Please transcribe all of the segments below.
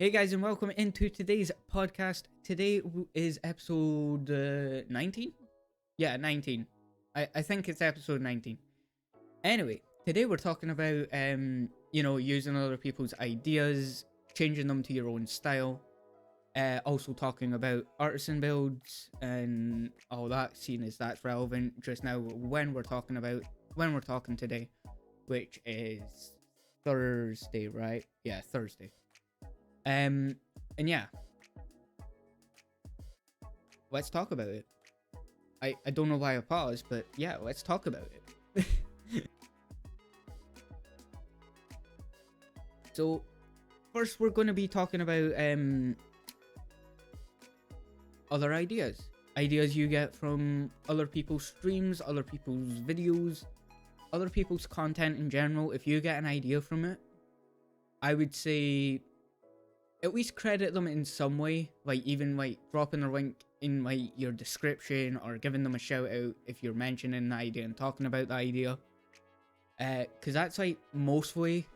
Hey guys, and welcome into today's podcast. Today is episode 19? Yeah, 19. I think it's episode 19. Anyway, today we're talking about, using other people's ideas, changing them to your own style. Also talking about artisan builds and all that, seeing as that's relevant just now when we're talking today, which is Thursday, right? Yeah, Thursday. And yeah, let's talk about it. I don't know why I paused, but yeah, let's talk about it. So first we're going to be talking about other ideas you get from other people's streams, other people's videos, other people's content in general. If you get an idea from it, I would say at least credit them in some way, like even like dropping a link in like your description or giving them a shout out if you're mentioning the idea and talking about the idea, because that's like mostly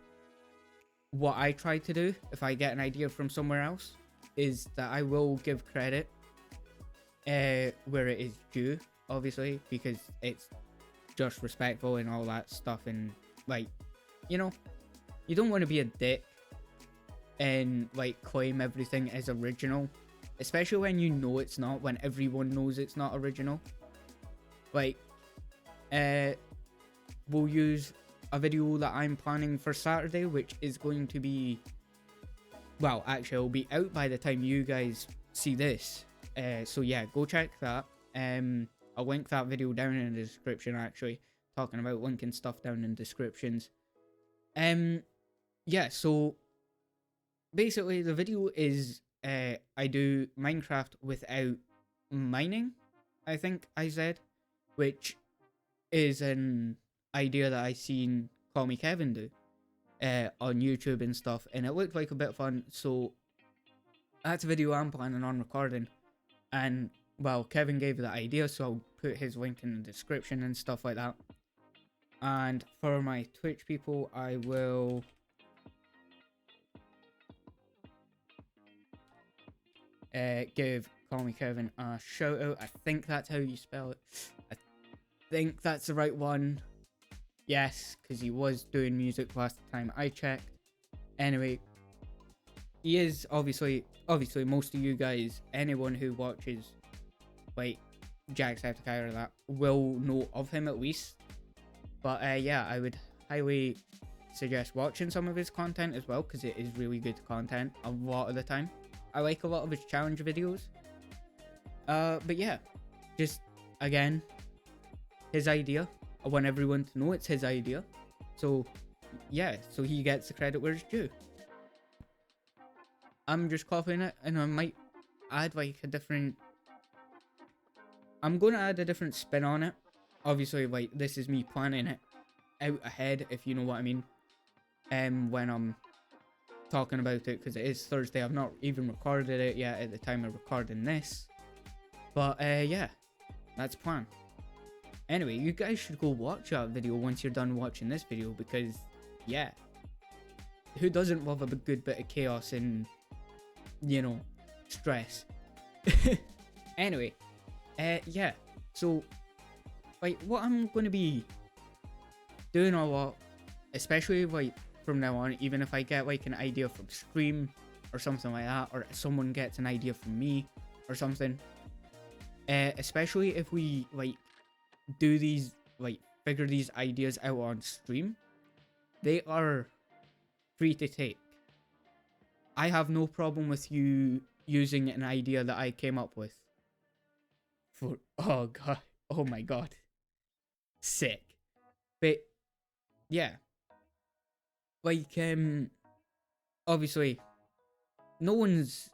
what I try to do. If I get an idea from somewhere else, is that I will give credit where it is due, obviously, because it's just respectful and all that stuff. And like, you don't want to be a dick and like claim everything as original, especially when you know it's not, when everyone knows it's not original. Like, we'll use a video that I'm planning for Saturday, which is going to be, well, actually it'll be out by the time you guys see this, so yeah, go check that. I'll link that video down in the description, actually, talking about linking stuff down in descriptions. Yeah, so basically the video is I do Minecraft without mining, I think I said, which is an idea that I seen Call Me Kevin do on YouTube and stuff, and it looked like a bit of fun, so that's a video I'm planning on recording. And well, Kevin gave the idea, so I'll put his link in the description and stuff like that. And for my Twitch people, I will give Call Me Kevin a shout out. I think that's how you spell it. I think that's the right one. Yes, because he was doing music last time I checked. Anyway, he is obviously most of you guys, anyone who watches like Jacksepticeye or that, will know of him at least. But yeah, I would highly suggest watching some of his content as well, because it is really good content a lot of the time. I like a lot of his challenge videos. But yeah, just again, his idea. I want everyone to know it's his idea. So yeah, so he gets the credit where it's due. I'm just copying it, and I might add like a different... I'm going to add a different spin on it. Obviously, like, this is me planning it out ahead, if you know what I mean. When I'm talking about it, because it is Thursday. I've not even recorded it yet at the time of recording this. But yeah, that's the plan. Anyway, you guys should go watch that video once you're done watching this video, because yeah, who doesn't love a good bit of chaos and, stress? Anyway, yeah, so like what I'm going to be doing a lot, especially like from now on, even if I get like an idea from stream or something like that, or someone gets an idea from me or something, especially if we like do these, like figure these ideas out on stream, they are free to take. I have no problem with you using an idea that I came up with for, oh god, oh my god, sick. But yeah, like obviously no one's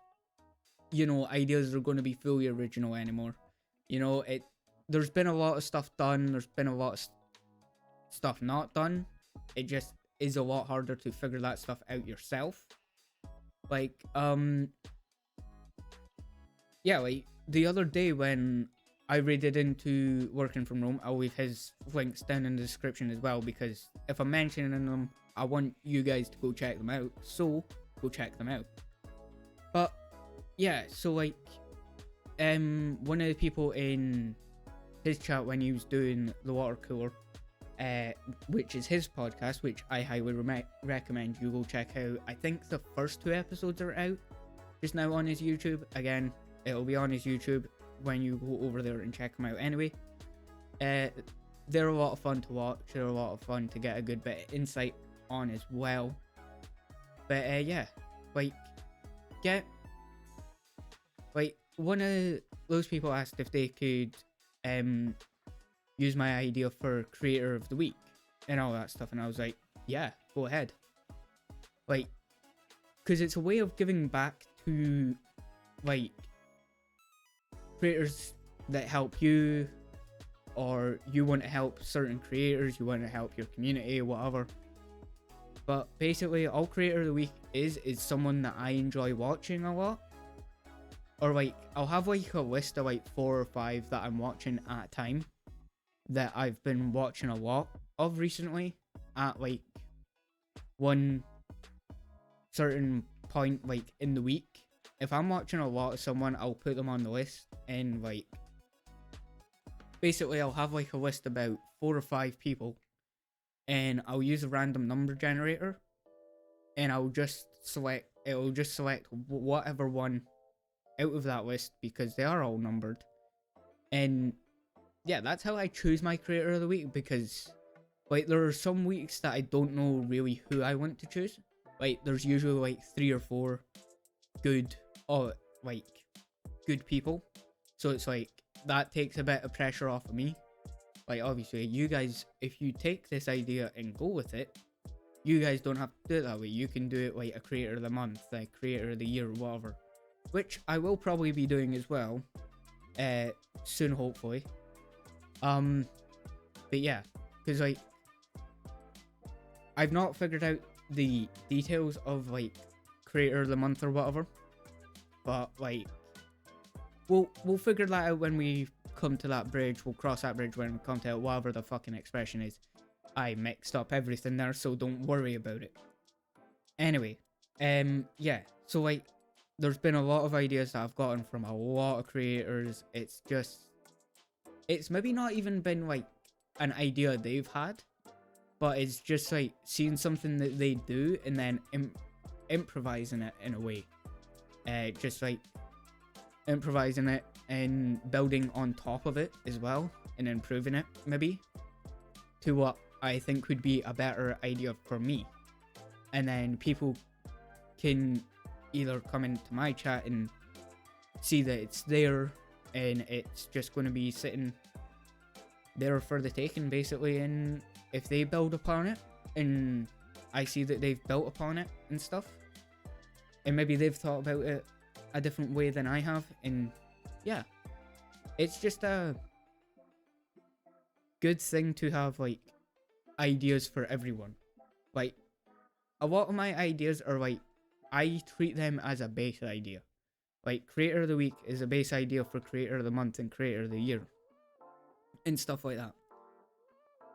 ideas are going to be fully original anymore. There's been a lot of stuff done, there's been a lot of stuff not done. It just is a lot harder to figure that stuff out yourself. Like yeah, like the other day when I raided into Working From Rome, I'll leave his links down in the description as well, because if I'm mentioning them, I want you guys to go check them out, so go check them out. yeah, so like one of the people in his chat when he was doing the water cooler, which is his podcast, which I highly recommend you go check out. I think the first 2 episodes are out just now on his YouTube. Again, it'll be on his YouTube when you go over there and check them out anyway. They're a lot of fun to watch. They're a lot of fun to get a good bit of insight on as well. But yeah, like, one of those people asked if they could use my idea for creator of the week and all that stuff, and I was like, yeah, go ahead. Like, because it's a way of giving back to like creators that help you, or you want to help certain creators, you want to help your community, whatever. But basically, all creator of the week is someone that I enjoy watching a lot. Or like, I'll have like a list of like 4 or 5 that I'm watching at a time, that I've been watching a lot of recently at like one certain point like in the week. If I'm watching a lot of someone, I'll put them on the list, and like basically I'll have like a list about 4 or 5 people, and I'll use a random number generator, and it'll just select whatever one out of that list, because they are all numbered. And yeah, that's how I choose my creator of the week, because like there are some weeks that I don't know really who I want to choose. Like there's usually like 3 or 4 good people, so it's like that takes a bit of pressure off of me. Like obviously you guys, if you take this idea and go with it, you guys don't have to do it that way. You can do it like a creator of the month, like creator of the year, whatever, which I will probably be doing as well soon, hopefully. But yeah, because like I've not figured out the details of like creator of the month or whatever, but like we'll figure that out when we come to that bridge. We'll cross that bridge when we come to it, whatever the fucking expression is. I mixed up everything there, so don't worry about it. Anyway, yeah, so like there's been a lot of ideas that I've gotten from a lot of creators. It's maybe not even been like an idea they've had, but it's just like seeing something that they do and then improvising it in a way. Just like improvising it and building on top of it as well, and improving it maybe to what I think would be a better idea for me. And then people can either come into my chat and see that it's there, and it's just going to be sitting there for the taking basically, and if they build upon it and I see that they've built upon it and stuff, and maybe they've thought about it a different way than I have, and yeah, it's just a good thing to have like ideas for everyone. Like a lot of my ideas are like, I treat them as a base idea. Like creator of the week is a base idea for creator of the month and creator of the year and stuff like that.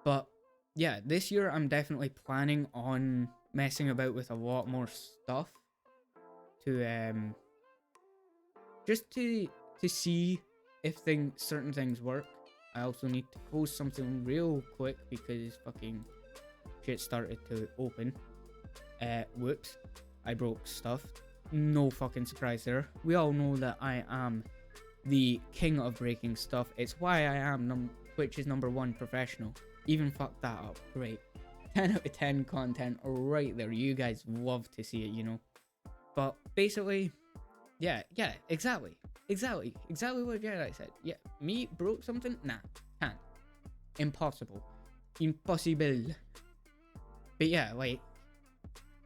But yeah, this year I'm definitely planning on messing about with a lot more stuff to just to see if certain things work. I also need to post something real quick because fucking shit started to open. Whoops, I broke stuff. No fucking surprise there. We all know that I am the king of breaking stuff. It's why I am Twitch's #1 professional. Even fucked that up. Great. 10 out of 10 content right there. You guys love to see it, you know. But basically, yeah, exactly what Jedi said. Yeah, me broke something? Nah, can't. Impossible. Impossible. But yeah, like,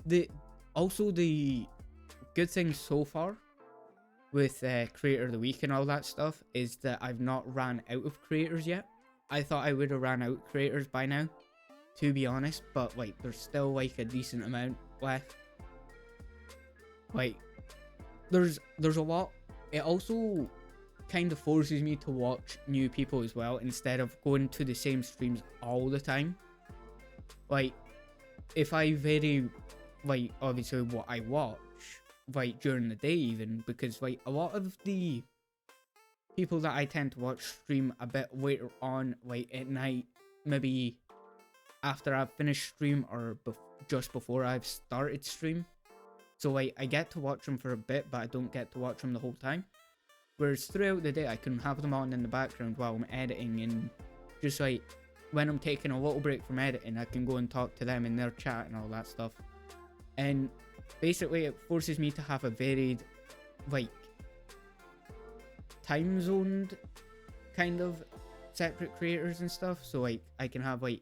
the good thing so far with creator of the week and all that stuff is that I've not ran out of creators yet. I thought I would have ran out creators by now, to be honest, but like there's still like a decent amount left. Like there's a lot. It also kind of forces me to watch new people as well, instead of going to the same streams all the time. Like if I vary, like obviously what I watch, like during the day even, because like a lot of the people that I tend to watch stream a bit later on, like at night, maybe after I've finished stream or just before I've started stream. So like I get to watch them for a bit, but I don't get to watch them the whole time. Whereas throughout the day, I can have them on in the background while I'm editing, and just like when I'm taking a little break from editing, I can go and talk to them in their chat and all that stuff. And basically it forces me to have a varied, like, time zoned kind of separate creators and stuff. So like I can have like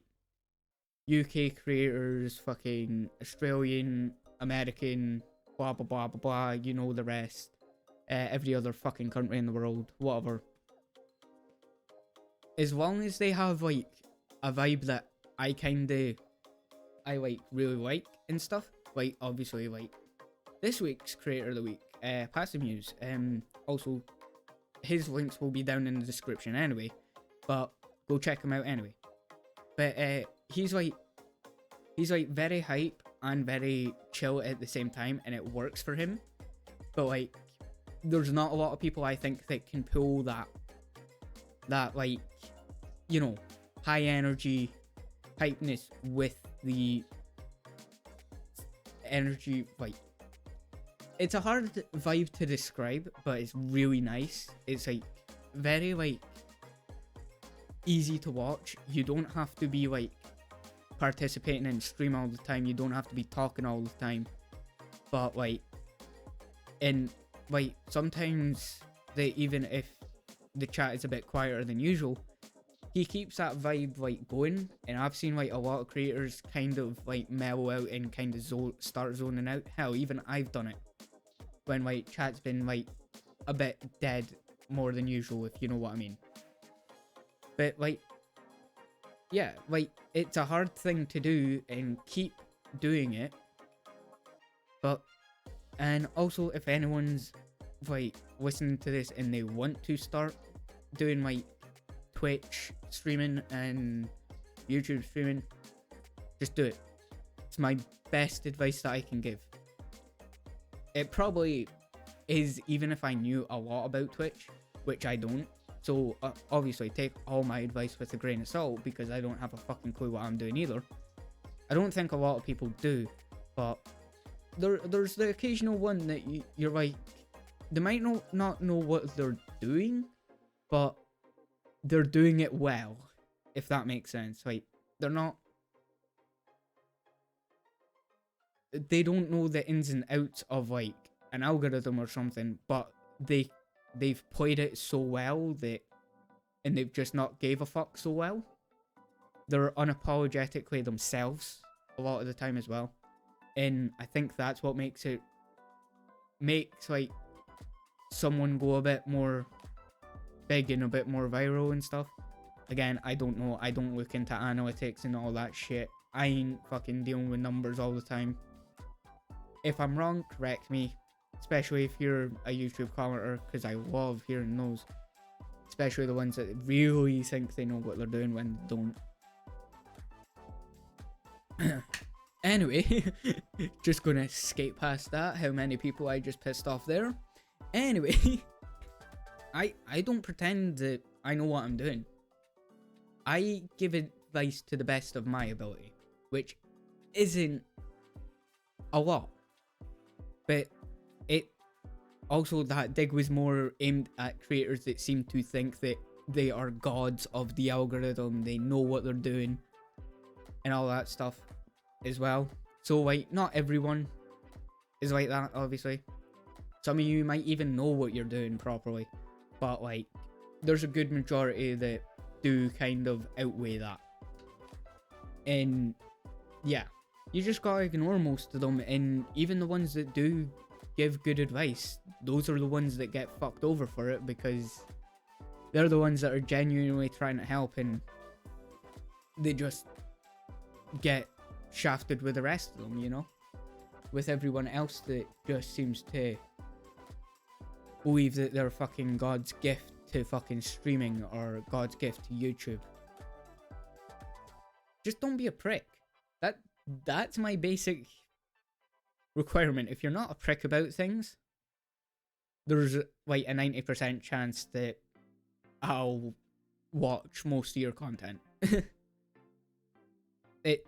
UK creators, fucking Australian, American, blah blah blah blah blah, you know the rest. Every other fucking country in the world, whatever. As long as they have like a vibe that I like really like and stuff. Like obviously like this week's creator of the week, Passive Muse. Also his links will be down in the description anyway, but go check him out anyway. But he's like very hype and very chill at the same time, and it works for him. But like there's not a lot of people I think that can pull that like, you know, high energy hypeness with the energy. Like, it's a hard vibe to describe, but it's really nice. It's like very like easy to watch. You don't have to be like participating in stream all the time. You don't have to be talking all the time. But like, in like sometimes even if the chat is a bit quieter than usual, he keeps that vibe like going. And I've seen like a lot of creators kind of like mellow out and kind of start zoning out. Hell, even I've done it when like chat's been like a bit dead more than usual, if you know what I mean. But like, yeah, like it's a hard thing to do and keep doing it. But, and also if anyone's like listening to this and they want to start doing like Twitch streaming and YouTube streaming, just do it. It's my best advice that I can give. It probably is, even if I knew a lot about Twitch, which I don't. So obviously take all my advice with a grain of salt, because I don't have a fucking clue what I'm doing either. I don't think a lot of people do, but there's the occasional one that you're like, they might not know what they're doing, but they're doing it well, if that makes sense. Like, they don't know the ins and outs of like an algorithm or something, but they've played it so well and they've just not gave a fuck so well. They're unapologetically themselves a lot of the time as well. And I think that's what makes like someone go a bit more big and a bit more viral and stuff. Again, I don't know. I don't look into analytics and all that shit. I ain't fucking dealing with numbers all the time. If I'm wrong, correct me. Especially if you're a YouTube commenter, because I love hearing those. Especially the ones that really think they know what they're doing when they don't. Anyway, just gonna skate past that, how many people I just pissed off there. Anyway, I don't pretend that I know what I'm doing. I give advice to the best of my ability, which isn't a lot. But it also, that dig was more aimed at creators that seem to think that they are gods of the algorithm, they know what they're doing, and all that stuff as well. So like, not everyone is like that, obviously. Some of you might even know what you're doing properly, but like, there's a good majority that do kind of outweigh that. And yeah, you just gotta ignore most of them, and even the ones that do give good advice, those are the ones that get fucked over for it, because they're the ones that are genuinely trying to help, and they just get shafted with the rest of them, you know, with everyone else that just seems to believe that they're fucking God's gift to fucking streaming or God's gift to YouTube. Just don't be a prick. That's my basic requirement. If you're not a prick about things, there's like a 90% chance that I'll watch most of your content.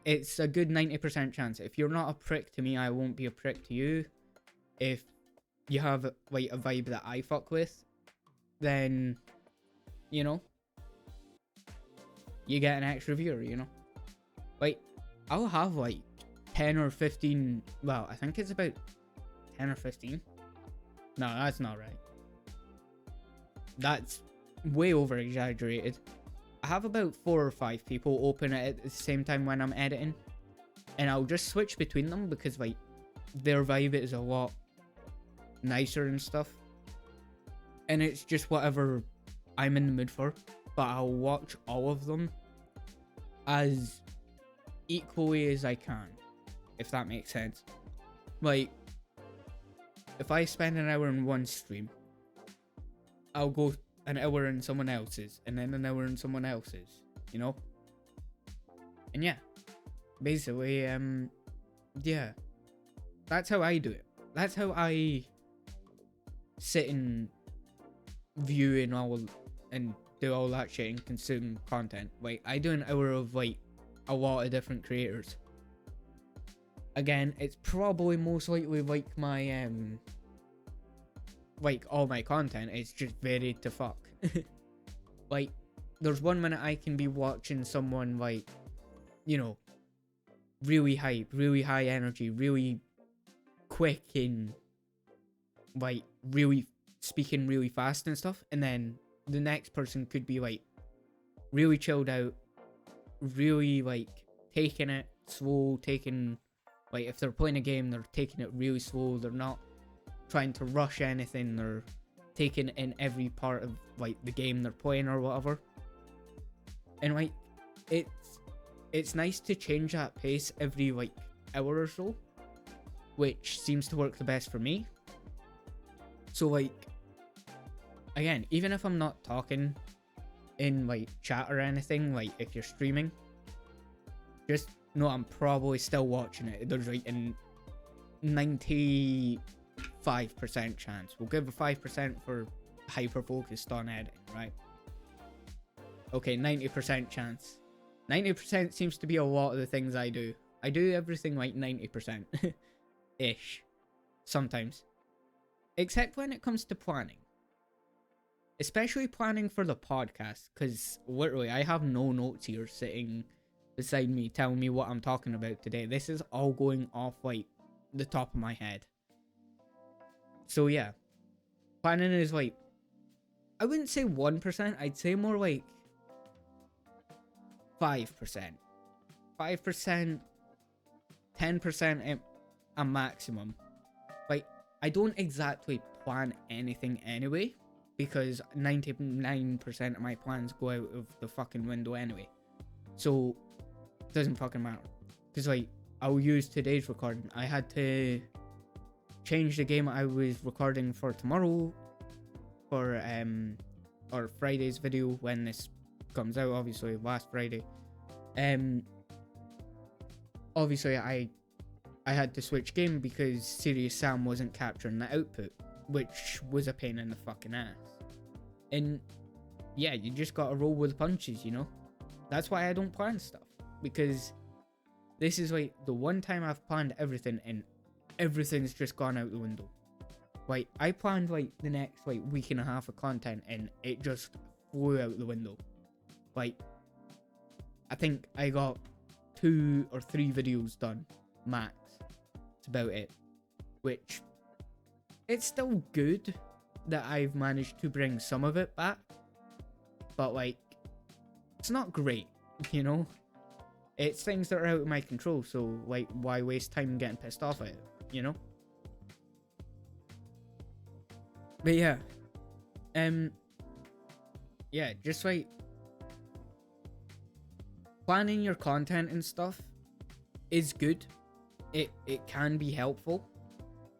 It's a good 90% chance. If you're not a prick to me, I won't be a prick to you. If you have like a vibe that I fuck with, then, you know, you get an extra viewer, you know. Like, I'll have like 10 or 15, well, I think it's about 10 or 15. No, that's not right. That's way over exaggerated. I have about 4 or 5 people open it at the same time when I'm editing, and I'll just switch between them because like their vibe is a lot nicer and stuff, and it's just whatever I'm in the mood for. But I'll watch all of them as equally as I can, if that makes sense. Like, if I spend an hour in one stream, I'll go an hour in someone else's, and then an hour in someone else's, you know? And yeah, basically, yeah, that's how I do it. That's how I sit and view and all, and do all that shit and consume content. Like, I do an hour of, like, a lot of different creators. Again, it's probably most likely like my, like all my content is just varied to fuck. Like, there's one minute I can be watching someone like, you know, really hype, really high energy, really quick and like really speaking really fast and stuff, and then the next person could be like really chilled out, really like taking it slow, taking, like, if they're playing a game, they're taking it really slow, they're not trying to rush anything, they're taking in every part of like the game they're playing or whatever. And like, it's nice to change that pace every like hour or so, which seems to work the best for me. So like, again, even if I'm not talking in like chat or anything, like if you're streaming, just know I'm probably still watching it. There's like a 95% chance. We'll give a 5% for hyper focused on editing, right? Okay, 90% chance. 90% seems to be a lot of the things I do. I do everything like 90% ish sometimes, except when it comes to planning, especially planning for the podcast, because literally I have no notes here sitting beside me telling me what I'm talking about today. This is all going off like the top of my head. So yeah, planning is like, I wouldn't say 1%, I'd say more like 5%. 5%, 10% a maximum. Like, I don't exactly plan anything anyway, because 99% of my plans go out of the fucking window anyway. So, it doesn't fucking matter. Because, like, I'll use today's recording. I had to change the game I was recording for tomorrow, for, or Friday's video when this comes out, obviously, last Friday. Obviously, I had to switch game because Serious Sam wasn't capturing the output, which was a pain in the fucking ass. And yeah, you just gotta roll with the punches, you know? That's why I don't plan stuff, because this is like the one time I've planned everything and everything's just gone out the window. Like, I planned like the next like week and a half of content and it just flew out the window. Like, I think I got 2 or 3 videos done max. That's about it. Which, it's still good that I've managed to bring some of it back, but like, it's not great, you know? It's things that are out of my control, so like, why waste time getting pissed off at it, you know? But yeah, yeah, just like planning your content and stuff is good. It can be helpful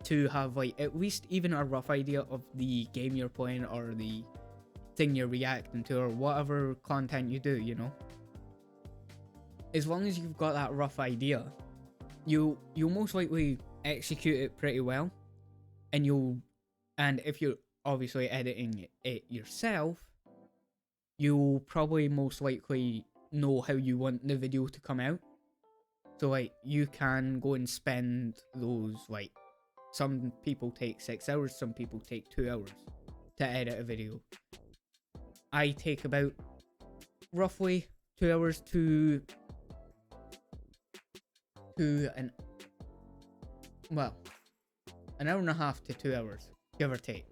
to have like at least even a rough idea of the game you're playing or the thing you're reacting to or whatever content you do, you know? As long as you've got that rough idea, you'll most likely execute it pretty well, and if you're obviously editing it yourself, you'll probably most likely know how you want the video to come out. So like you can go and spend those, like, some people take 6 hours, some people take 2 hours to edit a video. I take about roughly 2 hours to an hour and a half to 2 hours, give or take.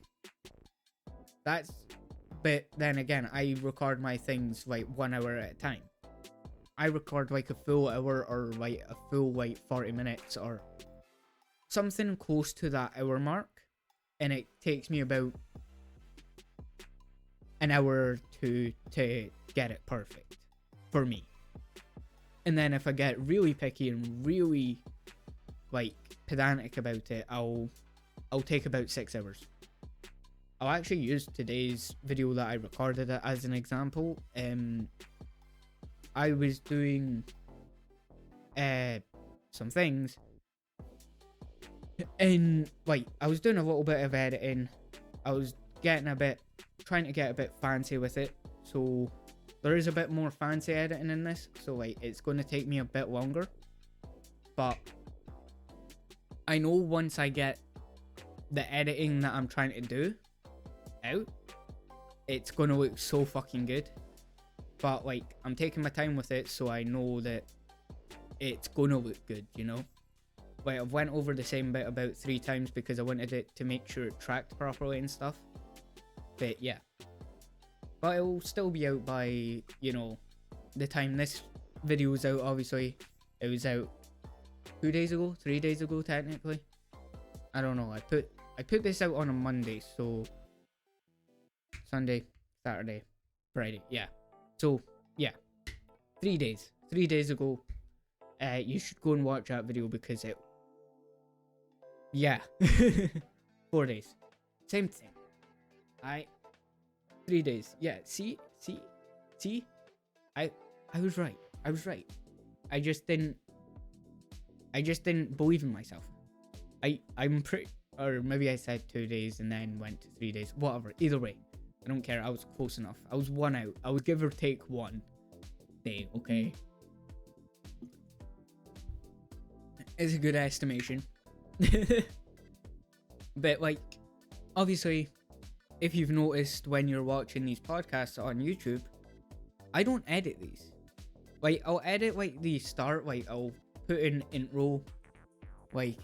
But then again, I record my things like 1 hour at a time. I record like a full hour, or like a full like 40 minutes, or something close to that hour mark, and it takes me about an hour to get it perfect for me. And then if I get really picky and really like pedantic about it, I'll take about 6 hours. I'll actually use today's video that I recorded as an example. I was doing some things, and like I was doing a little bit of editing. I was trying to get a bit fancy with it, so there is a bit more fancy editing in this, so like it's going to take me a bit longer, but I know once I get the editing that I'm trying to do out, it's going to look so fucking good. But like I'm taking my time with it, so I know that it's going to look good, you know. Like I've went over the same bit about 3 times because I wanted it to make sure it tracked properly and stuff. But yeah, but it'll still be out by, you know, the time this video is out. Obviously it was out 2 days ago, 3 days ago technically. I don't know, I put this out on a Monday, so Sunday, Saturday, Friday, yeah. So yeah, 3 days ago. You should go and watch that video because it, yeah. 4 days, same thing. 3 days, yeah. See, I was right. I just didn't believe in myself. I'm pretty, or maybe I said 2 days and then went to 3 days. Whatever. Either way, I don't care. I was close enough. I was 1 out. I was give or take 1 day. Okay, it's a good estimation. But like, obviously, if you've noticed when you're watching these podcasts on YouTube, I don't edit these. Like I'll edit like the start. Like I'll put in intro, like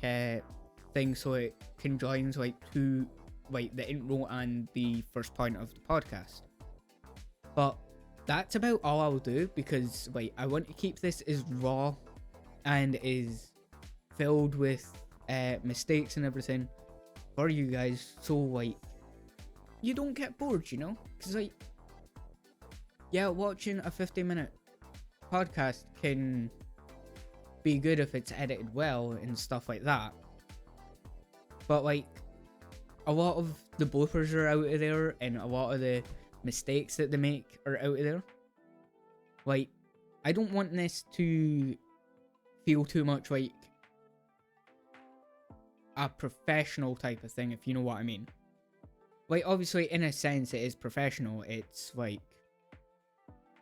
thing, so it conjoins like to like the intro and the first point of the podcast. But that's about all I'll do, because like I want to keep this as raw and is filled with mistakes and everything for you guys, so like you don't get bored, you know. Because like, yeah, watching a 50-minute podcast can be good if it's edited well and stuff like that, but like a lot of the bloopers are out of there, and a lot of the mistakes that they make are out of there. Like, I don't want this to feel too much like a professional type of thing, if you know what I mean. Like, obviously, in a sense, it is professional. It's like,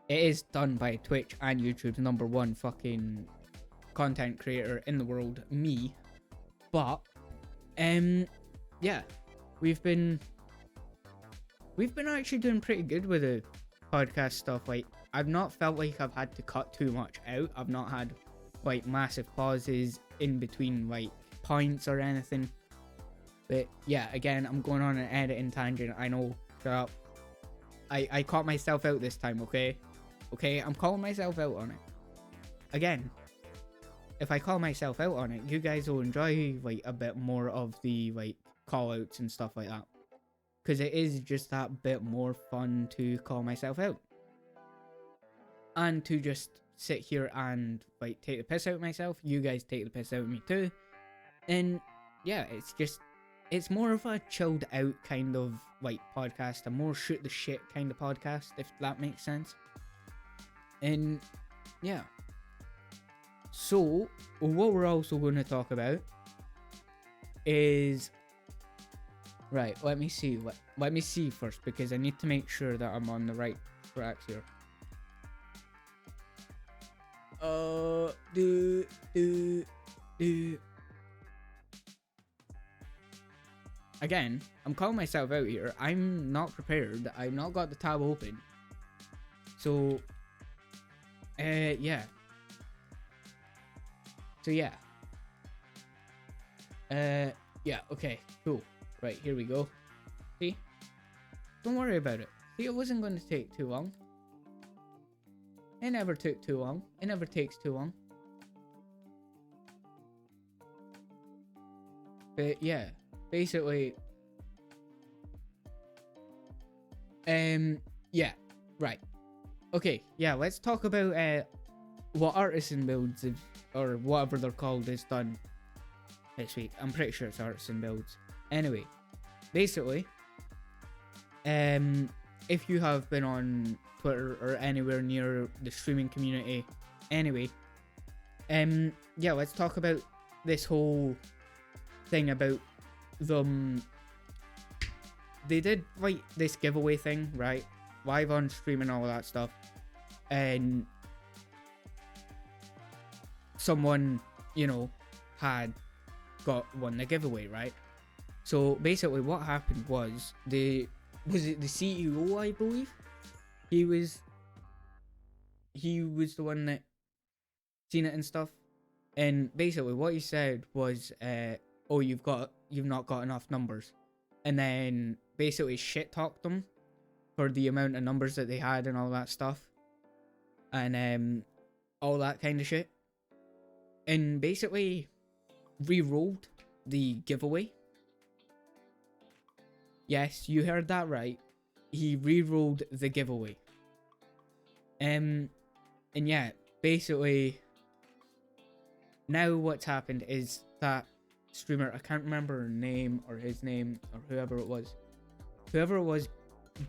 it is done by Twitch and YouTube's #1 fucking content creator in the world, me. But, yeah, we've been actually doing pretty good with the podcast stuff. Like, I've not felt like I've had to cut too much out. I've not had like massive pauses in between like points or anything. But yeah, again, I'm going on an editing tangent. I know. Shut up. I caught myself out this time. Okay, I'm calling myself out on it. Again, if I call myself out on it, you guys will enjoy like a bit more of the like call outs and stuff like that, because it is just that bit more fun to call myself out and to just sit here and like take the piss out of myself. You guys take the piss out of me too, and yeah, it's more of a chilled out kind of like podcast, a more shoot the shit kind of podcast, if that makes sense. And yeah, so what we're also going to talk about is right. Let me see. Let me see first, because I need to make sure that I'm on the right tracks here. Do. Again, I'm calling myself out here. I'm not prepared. I've not got the tab open. So, yeah. So, yeah. Yeah, okay, cool. Right, here we go. See? Don't worry about it. See, it wasn't going to take too long. It never took too long. It never takes too long. But, yeah. Basically, yeah, right. Okay, yeah, let's talk about what Artisan Builds, or whatever they're called, is done this week. I'm pretty sure it's Artisan Builds. Anyway, basically, if you have been on Twitter or anywhere near the streaming community, anyway, yeah, let's talk about this whole thing about them. They did like this giveaway thing, right, live on stream and all that stuff, and someone, you know, had won the giveaway, right? So basically what happened was the CEO, I believe, he was the one that seen it and stuff, and basically what he said was, oh, you've not got enough numbers, and then basically shit talked them for the amount of numbers that they had and all that stuff, and all that kind of shit, and basically re-rolled the giveaway. Yes, you heard that right. He re-rolled the giveaway. And yeah, basically now what's happened is that streamer, I can't remember her name or his name or whoever it was,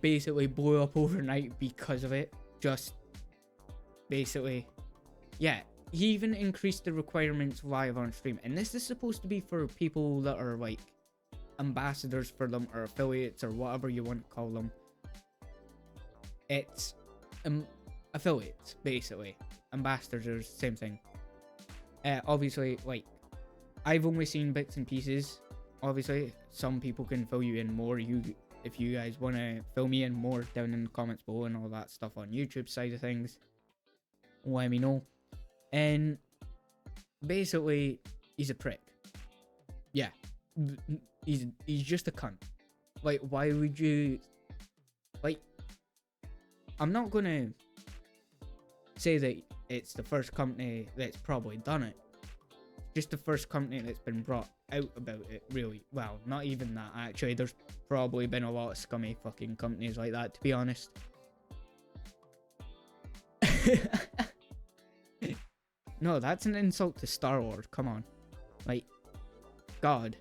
basically blew up overnight because of it. Just basically, yeah, he even increased the requirements live on stream, and this is supposed to be for people that are like ambassadors for them, or affiliates, or whatever you want to call them. It's affiliates, basically. Ambassadors, same thing. Obviously, like, I've only seen bits and pieces. Obviously, some people can fill you in more. If you guys want to fill me in more down in the comments below and all that stuff on YouTube side of things, let me know. And basically, he's a prick. Yeah, he's just a cunt. Like, why would you? Like, I'm not gonna say that it's the first company that's probably done it. Just the first company that's been brought out about it, really. Well, not even that, actually. There's probably been a lot of scummy fucking companies like that, to be honest. No, that's an insult to Star Wars, come on. Like, God.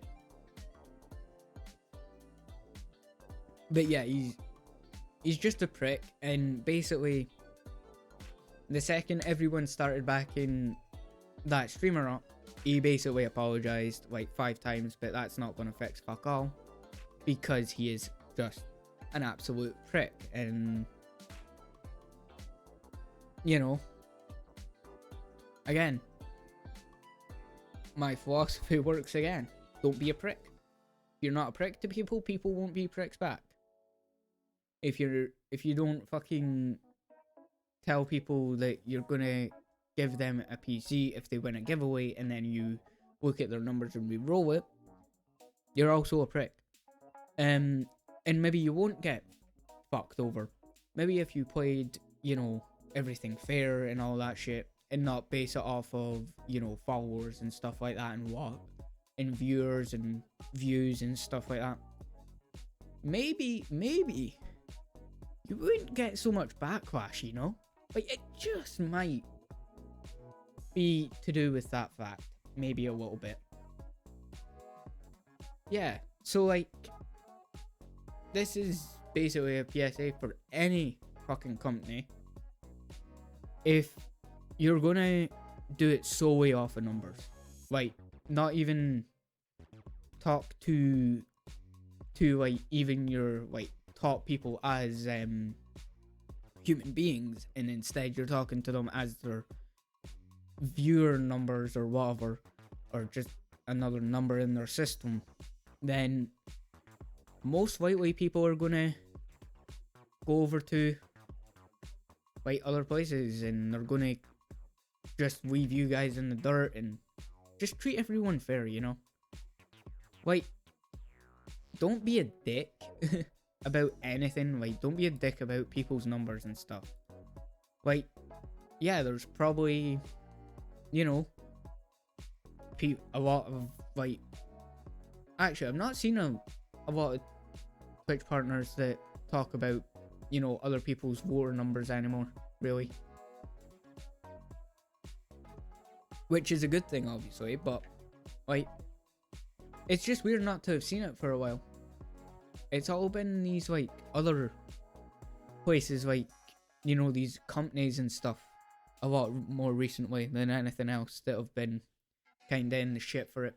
But yeah, he's just a prick, and basically, the second everyone started backing that streamer up, he basically apologized like 5 times, but that's not going to fix fuck all, because he is just an absolute prick. And you know, again, my philosophy works again. Don't be a prick. If you're not a prick to people, people won't be pricks back. If you don't fucking tell people that you're gonna give them a PC if they win a giveaway, and then you look at their numbers and re-roll it, you're also a prick. And maybe you won't get fucked over. Maybe if you played, you know, everything fair and all that shit, and not base it off of, you know, followers and stuff like that, and viewers and views and stuff like that, maybe you wouldn't get so much backlash, you know? Like, it just might be to do with that fact. Maybe a little bit. Yeah, so like, this is basically a PSA for any fucking company. If you're gonna do it solely off of numbers, like, not even talk to like even your like top people as human beings, and instead you're talking to them as their viewer numbers or whatever, or just another number in their system, then most likely people are gonna go over to like other places, and they're gonna just leave you guys in the dirt, and just treat everyone fair, you know? Like, don't be a dick about anything. Like, don't be a dick about people's numbers and stuff. Like, yeah, there's probably, you know, a lot of, like, actually, I've not seen a lot of Twitch partners that talk about, you know, other people's voter numbers anymore, really. Which is a good thing, obviously, but, like, it's just weird not to have seen it for a while. It's all been these, like, other places, like, you know, these companies and stuff, a lot more recently than anything else, that have been kinda in the shit for it.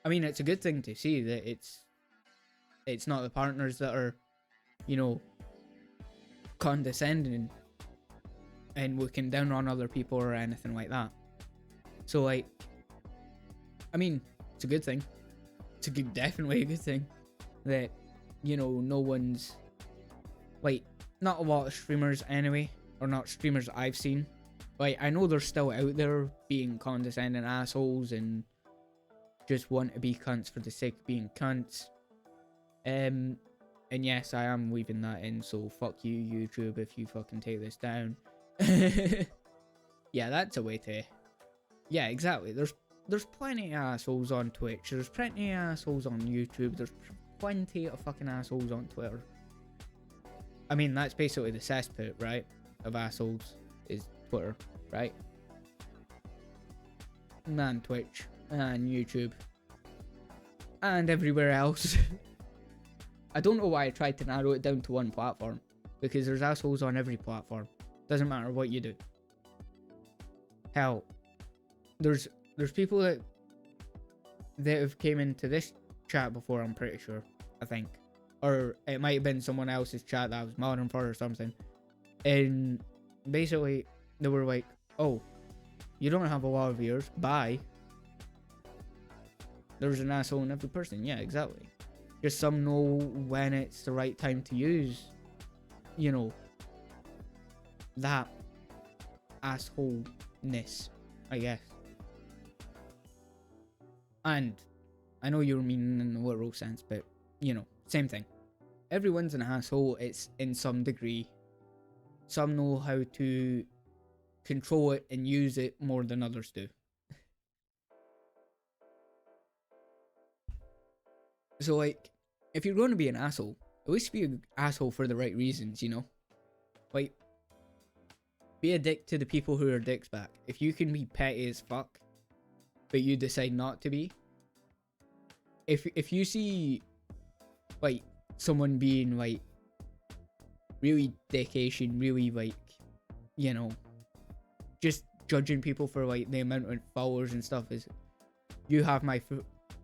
I mean, it's a good thing to see that it's not the partners that are, you know, condescending and looking down on other people or anything like that. So, like, I mean, it's a good thing. It's definitely a good thing that, you know, no one's, like, not a lot of streamers anyway, or not streamers I've seen. Like, I know they're still out there being condescending assholes and just want to be cunts for the sake of being cunts. And yes, I am weaving that in, so fuck you, YouTube, if you fucking take this down. Yeah, that's a way to... Yeah, exactly. There's plenty of assholes on Twitch. There's plenty of assholes on YouTube. There's plenty of fucking assholes on Twitter. I mean, that's basically the cesspit, right? Of assholes is Twitter, right? And Twitch. And YouTube. And everywhere else. I don't know why I tried to narrow it down to one platform. Because there's assholes on every platform. Doesn't matter what you do. Hell, there's people that have came into this chat before, I'm pretty sure. I think. Or it might have been someone else's chat that I was modding for or something. And basically, they were like, oh, you don't have a lot of viewers. Bye. There's an asshole in every person. Yeah, exactly. Just some know when it's the right time to use, you know, that assholeness, I guess. And I know you're meaning in the literal sense, but, you know, same thing. Everyone's an asshole, it's in some degree. Some know how to control it and use it more than others do. So, like, if you're going to be an asshole, at least be an asshole for the right reasons, you know? Like, be a dick to the people who are dicks back. If you can be petty as fuck, but you decide not to be. If you see, like, someone being, like, really dickish, really, like, you know, just judging people for, like, the amount of followers and stuff, is, you have my,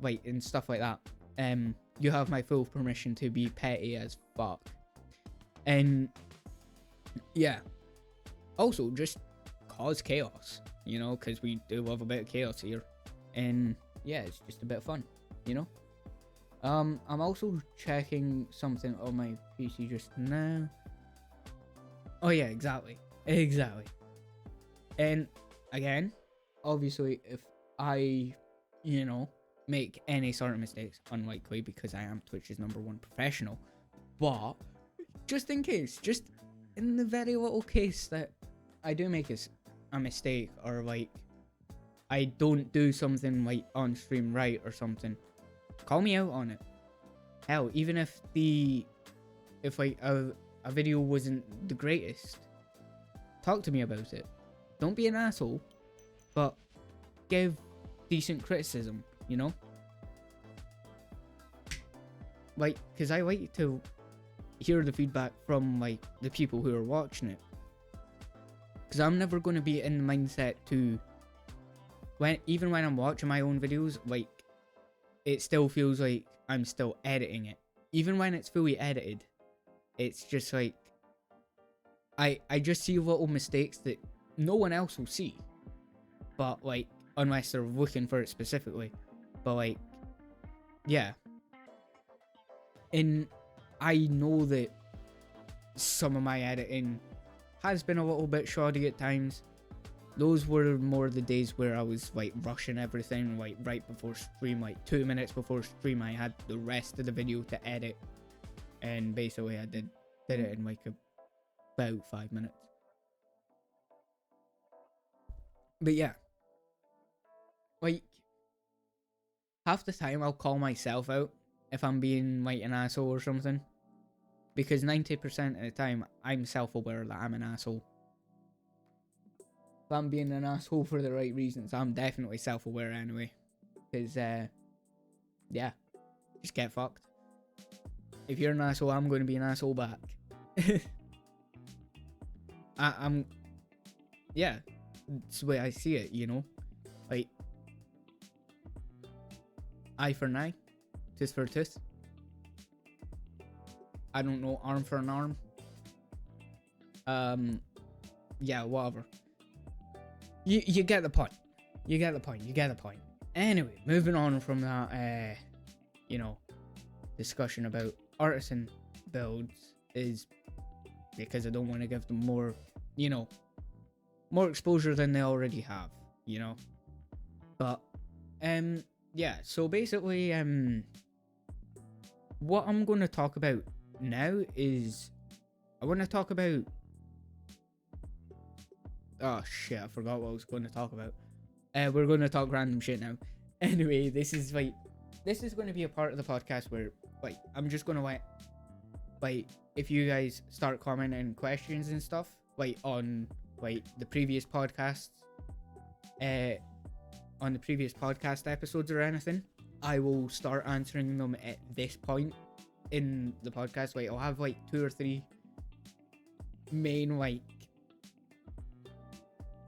like, and stuff like that. You have my full permission to be petty as fuck. And, yeah. Also, just cause chaos, you know, because we do love a bit of chaos here. And, yeah, it's just a bit of fun, you know? I'm also checking something on my PC just now. Oh, yeah, exactly. Exactly. And, again, obviously, if I, you know, make any sort of mistakes, unlikely, because I am Twitch's #1 professional, but just in case, just in the very little case that I do make a mistake, or, like, I don't do something, like, on stream right or something, call me out on it. Hell, even if like a video wasn't the greatest, talk to me about it. Don't be an asshole, but give decent criticism, you know? Like, because I like to hear the feedback from, like, the people who are watching it. Because I'm never going to be in the mindset to, even when I'm watching my own videos, like, it still feels like I'm still editing it. Even when it's fully edited, it's just like I just see little mistakes that no one else will see. But like, unless they're looking for it specifically. But like, yeah. And I know that some of my editing has been a little bit shoddy at times. Those were more the days where I was like rushing everything, like right before stream, like 2 minutes before stream I had the rest of the video to edit, and basically I did it in like about 5 minutes. But yeah, like half the time I'll call myself out if I'm being like an asshole or something, because 90% of the time I'm self-aware that I'm an asshole. If I'm being an asshole for the right reasons, I'm definitely self-aware anyway. Because, yeah, just get fucked. If you're an asshole, I'm going to be an asshole back. I'm, yeah, that's the way I see it, you know? Like, eye for an eye, tooth for a tooth. I don't know, arm for an arm. Yeah, whatever. You get the point. You get the point. You get the point. Anyway, moving on from that, you know, discussion about artisan builds is because I don't want to give them more, you know, more exposure than they already have, you know. But, yeah, so basically, what I'm going to talk about now is, I want to talk about, oh shit, I forgot what I was going to talk about. We're going to talk random shit now. Anyway, this is going to be a part of the podcast where, like, I'm just going to like, if you guys start commenting questions and stuff, like, on, like, the previous podcasts, on the previous podcast episodes or anything, I will start answering them at this point in the podcast. Like, I'll have, like, 2 or 3 main, like,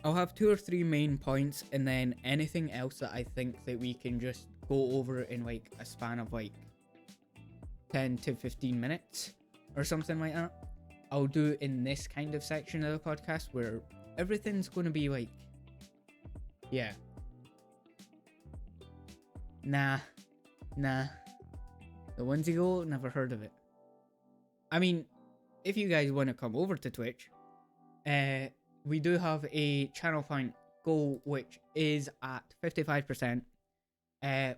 I'll have 2 or 3 main points, and then anything else that I think that we can just go over in like a span of like 10 to 15 minutes or something like that, I'll do in this kind of section of the podcast where everything's going to be like, yeah, nah, the ones you go, never heard of it. I mean, if you guys want to come over to Twitch, we do have a channel point goal, which is at 55%.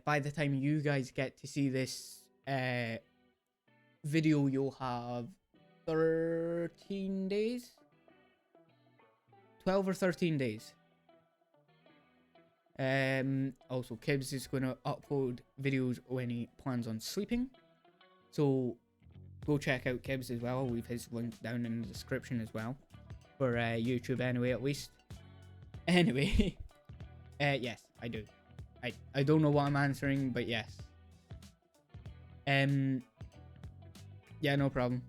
By the time you guys get to see this video, you'll have 13 days? 12 or 13 days. Also, Kibbs is going to upload videos when he plans on sleeping. So, go check out Kibbs as well. I'll leave his link down in the description as well. For YouTube anyway, at least. Anyway, yes, I do. I don't know what I'm answering, but yes. Yeah, no problem.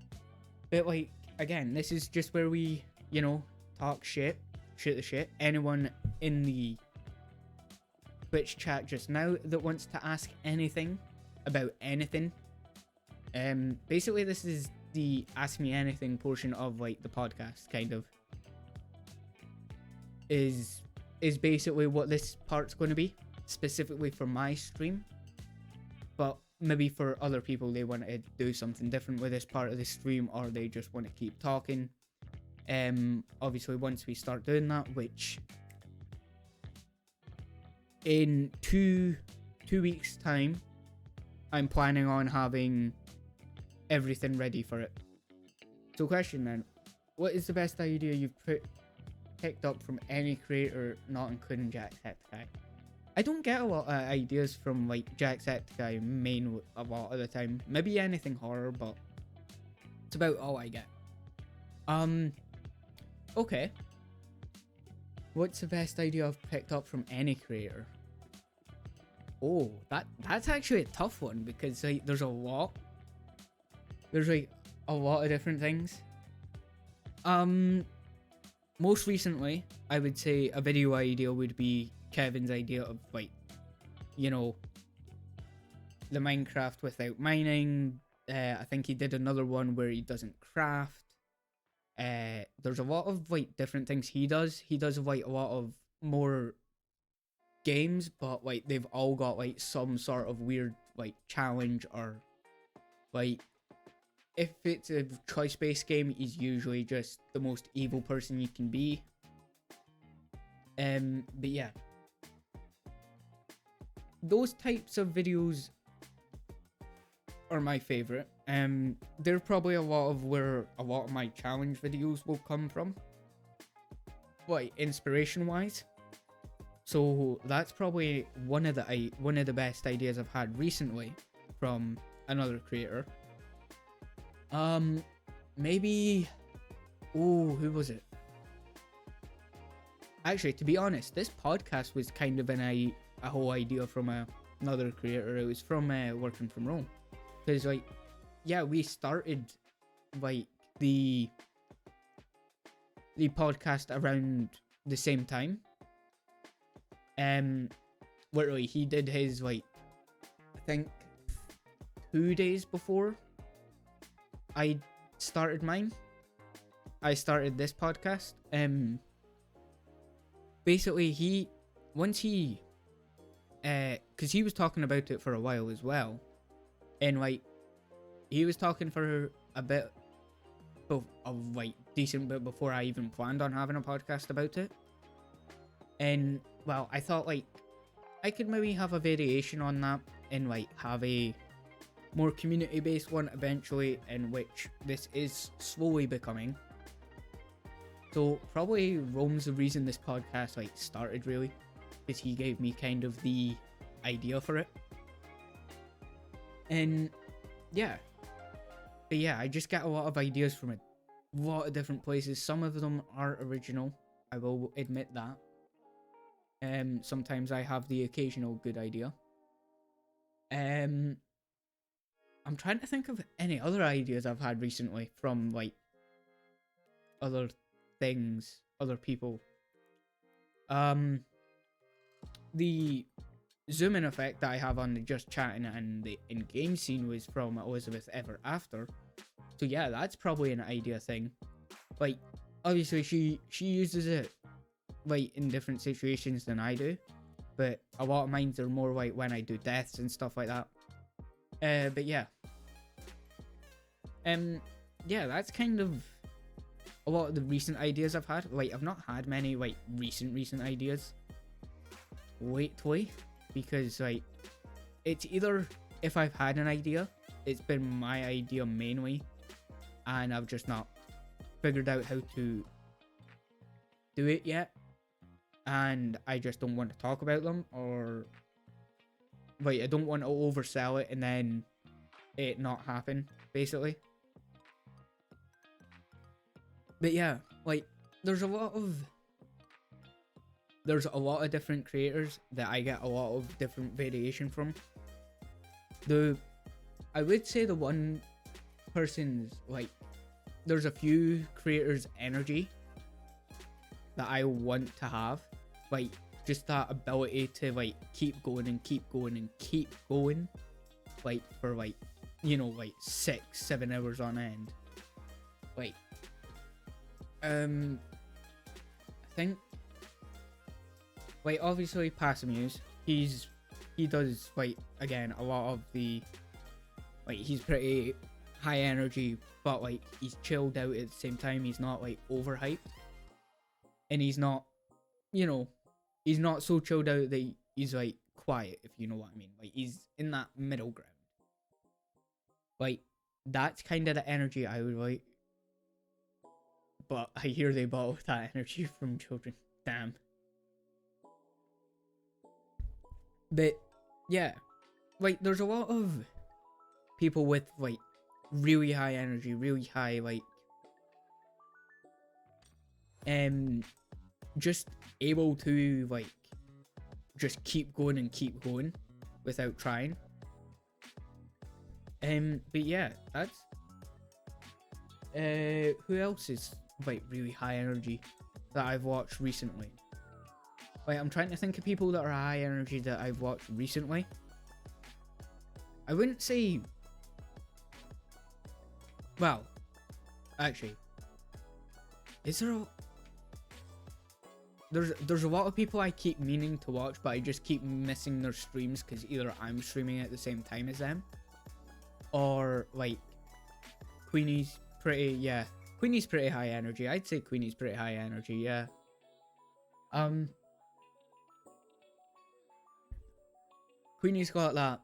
But like, again, this is just where we, you know, talk shit, shoot the shit. Anyone in the Twitch chat just now that wants to ask anything about anything, basically this is the ask me anything portion of like the podcast, kind of. Is basically what this part's going to be, specifically for my stream. But maybe for other people, they want to do something different with this part of the stream, or they just want to keep talking. Obviously, once we start doing that, which in two weeks' time, I'm planning on having everything ready for it. So, question then: what is the best idea you've picked up from any creator, not including Jacksepticeye? I don't get a lot of ideas from like Jacksepticeye main a lot of the time. Maybe anything horror, but it's about all I get. Okay. What's the best idea I've picked up from any creator? Oh, that's actually a tough one, because like there's a lot. There's like a lot of different things. Most recently, I would say a video idea would be Kevin's idea of, like, you know, the Minecraft without mining. I think he did another one where he doesn't craft. There's a lot of like different things he does. He does like a lot of more games, but like they've all got like some sort of weird like challenge, or like if it's a choice-based game, he's usually just the most evil person you can be. But yeah, those types of videos are my favorite. They're probably a lot of where a lot of my challenge videos will come from, like inspiration wise. So that's probably one of the best ideas I've had recently from another creator. Maybe, who was it? Actually, to be honest, this podcast was kind of a whole idea from another creator. It was from Working From Rome, because like, yeah, we started like the podcast around the same time. Literally, he did his like, I think 2 days before I started mine. I started this podcast. Basically, because he was talking about it for a while as well, and like, he was talking for a bit of like decent bit before I even planned on having a podcast about it. And well, I thought like I could maybe have a variation on that and like have a more community based one eventually, in which this is slowly becoming. So probably Rome's the reason this podcast like started, really, because he gave me kind of the idea for it. And yeah, but yeah, I just get a lot of ideas from a lot of different places. Some of them are original, I will admit that. Sometimes I have the occasional good idea. I'm trying to think of any other ideas I've had recently from like other things, other people. The zoom in effect that I have on the just chatting and the in-game scene was from Elizabeth Ever After. So yeah, that's probably an idea thing. Like, obviously she uses it like in different situations than I do, but a lot of mine are more like when I do deaths and stuff like that. But yeah. Yeah, that's kind of a lot of the recent ideas I've had. Like, I've not had many like recent ideas lately, because like it's either, if I've had an idea, it's been my idea mainly, and I've just not figured out how to do it yet, and I just don't want to talk about them, or like I don't want to oversell it and then it not happen, basically. But yeah, like there's a lot of different creators that I get a lot of different variation from. I would say the one person's like, there's a few creators' energy that I want to have, like just that ability to like keep going and keep going and keep going, like for like, you know, like 6-7 hours on end. Like, I think, like, obviously Passamuse, he does like, again, a lot of the, like, he's pretty high energy, but like he's chilled out at the same time. He's not like overhyped, and he's not, you know, he's not so chilled out that he's like quiet, if you know what I mean. Like, he's in that middle ground. Like, that's kind of the energy I would like. But I hear they bought that energy from children. Damn. But yeah, like there's a lot of people with like really high energy, really high like just able to like just keep going and keep going without trying. But yeah, that's who else is like really high energy that I've watched recently? Like, I'm trying to think of people that are high energy that I've watched recently. I wouldn't say, well, actually, is there there's a lot of people I keep meaning to watch, but I just keep missing their streams because either I'm streaming at the same time as them, or like Queenie's pretty high energy. I'd say Queenie's pretty high energy, yeah. Queenie's got that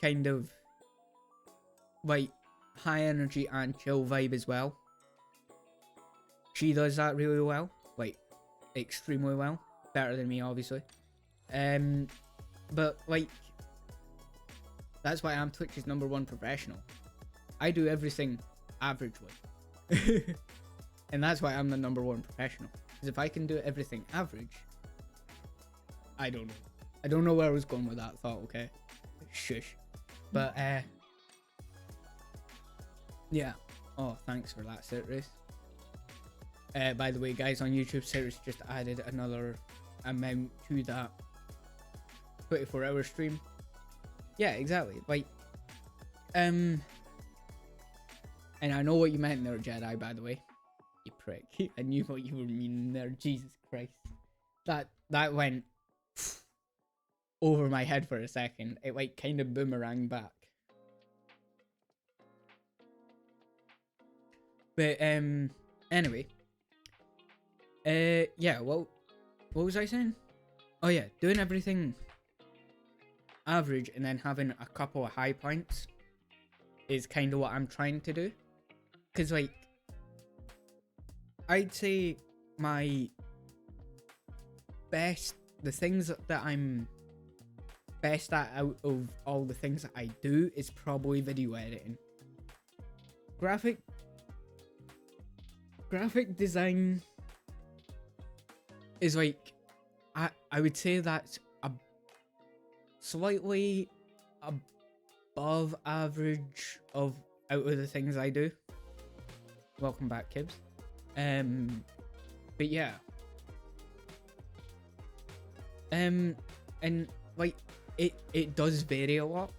kind of like high energy and chill vibe as well. She does that really well, like extremely well, better than me obviously. But like that's why I'm Twitch's #1 professional. I do everything averagely. And that's why I'm the #1 professional. Because if I can do everything average, I don't know where I was going with that thought, okay? Shush. But yeah. Oh, thanks for that, Citrus. By the way, guys, on YouTube, Citrus just added another amount to that 24-hour stream. Yeah, exactly. Like, and I know what you meant there, Jedi, by the way. You prick. I knew what you were meaning there. Jesus Christ. That went over my head for a second. It like kind of boomeranged back. But anyway. Yeah, well, what was I saying? Oh yeah, doing everything average and then having a couple of high points is kind of what I'm trying to do. Cause like, I'd say my best, the things that I'm best at out of all the things that I do is probably video editing. Graphic design is like, I would say that's a slightly above average of out of the things I do. Welcome back, Kibbs. But yeah. And like it does vary a lot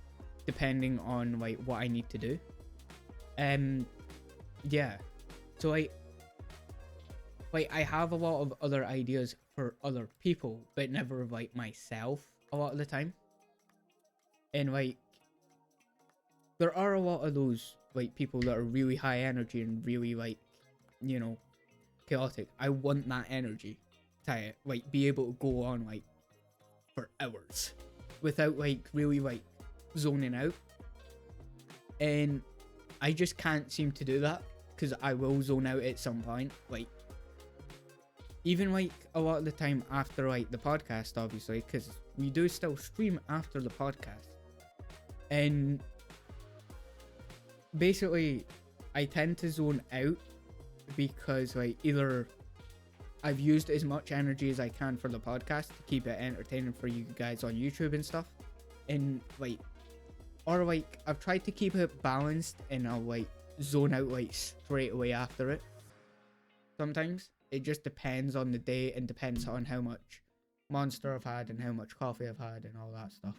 depending on like what I need to do. Yeah. So like I have a lot of other ideas for other people, but never like myself a lot of the time. And like there are a lot of those like people that are really high energy and really like, you know, chaotic. I want that energy to like be able to go on like for hours without like really like zoning out. And I just can't seem to do that because I will zone out at some point. Like even like a lot of the time after like the podcast, obviously, because we do still stream after the podcast. And basically I tend to zone out because like either I've used as much energy as I can for the podcast to keep it entertaining for you guys on YouTube and stuff, and like, or like I've tried to keep it balanced and I'll like zone out like straight away after it. Sometimes it just depends on the day and depends on how much Monster I've had and how much coffee I've had and all that stuff.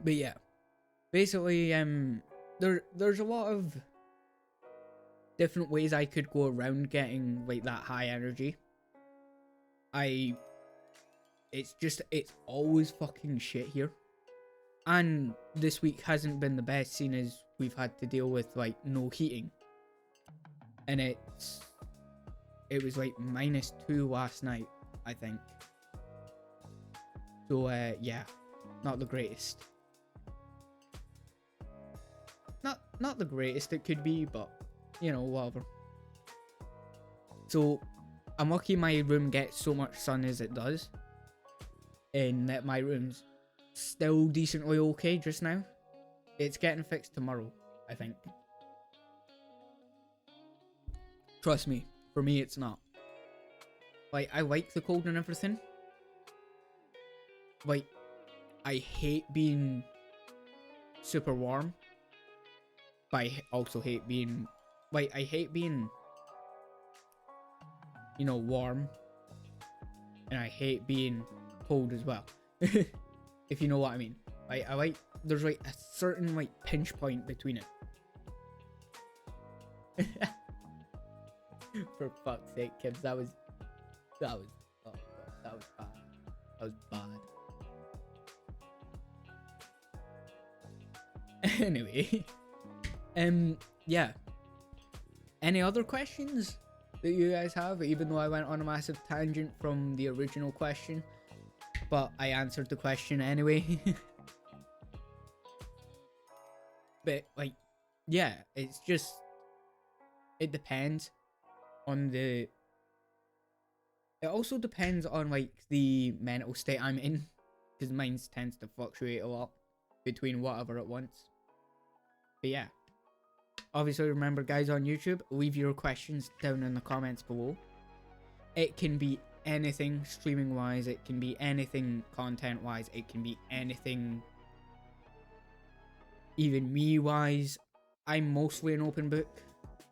But yeah, basically there's a lot of different ways I could go around getting like that high energy. It's always fucking shit here. And this week hasn't been the best, seeing as we've had to deal with like no heating. And it was like -2 last night, I think. So yeah, not the greatest. Not the greatest it could be, but you know, whatever. So I'm lucky my room gets so much sun as it does, and that my room's still decently okay just now. It's getting fixed tomorrow, I think. Trust me, for me it's not. Like, I like the cold and everything. Like, I hate being super warm, but I also hate being, like, I hate being, you know, warm, and I hate being cold as well. If you know what I mean. I like, there's like a certain like pinch point between it. For fuck's sake, Kibbs, that was, oh god, that was bad. That was bad. Anyway, yeah. Any other questions that you guys have? Even though I went on a massive tangent from the original question, but I answered the question anyway. But like, yeah, it's just, it depends on the, it also depends on like the mental state I'm in, because mine tends to fluctuate a lot between whatever at once. But yeah, obviously remember guys on YouTube, leave your questions down in the comments below. It can be anything streaming wise, it can be anything content wise, it can be anything even me wise. I'm mostly an open book,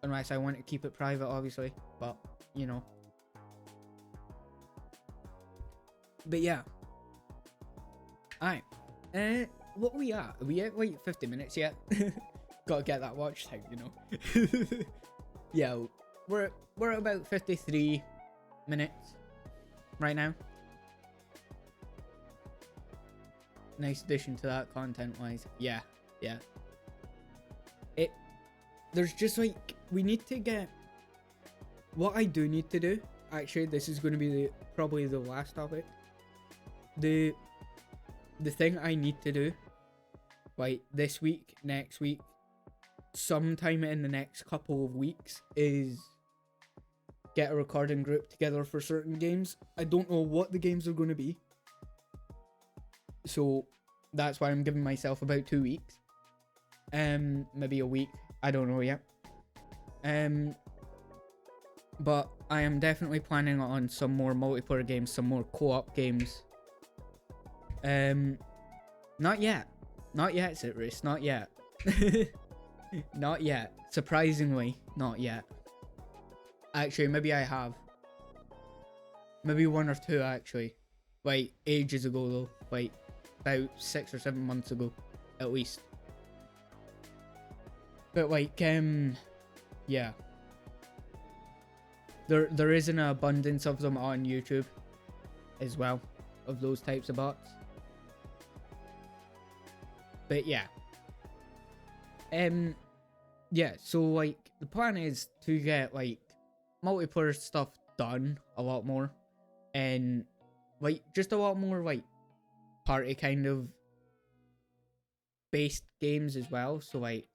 unless I want to keep it private obviously, but you know. But yeah, alright, what are we at? Are we at like 50 minutes yet? Gotta get that watch time, you know. Yeah, we're at about 53 minutes right now. Nice addition to that content wise. Yeah. There's just like, we need to get, what I do need to do, actually this is going to be probably the last topic. The thing I need to do, like this week, next week, sometime in the next couple of weeks, is get a recording group together for certain games. I don't know what the games are going to be, so that's why I'm giving myself about 2 weeks, maybe a week, I don't know yet. But I am definitely planning on some more multiplayer games, some more co-op games. Not yet, Citrus, not yet. Not yet, surprisingly, not yet. Actually, maybe I have. Maybe 1 or 2 actually. Like, ages ago though. Like, about 6 or 7 months ago, at least. But like, yeah. There is an abundance of them on YouTube as well, of those types of bots. But yeah. Yeah, so like, the plan is to get like multiplayer stuff done a lot more, and like just a lot more like party kind of based games as well. So like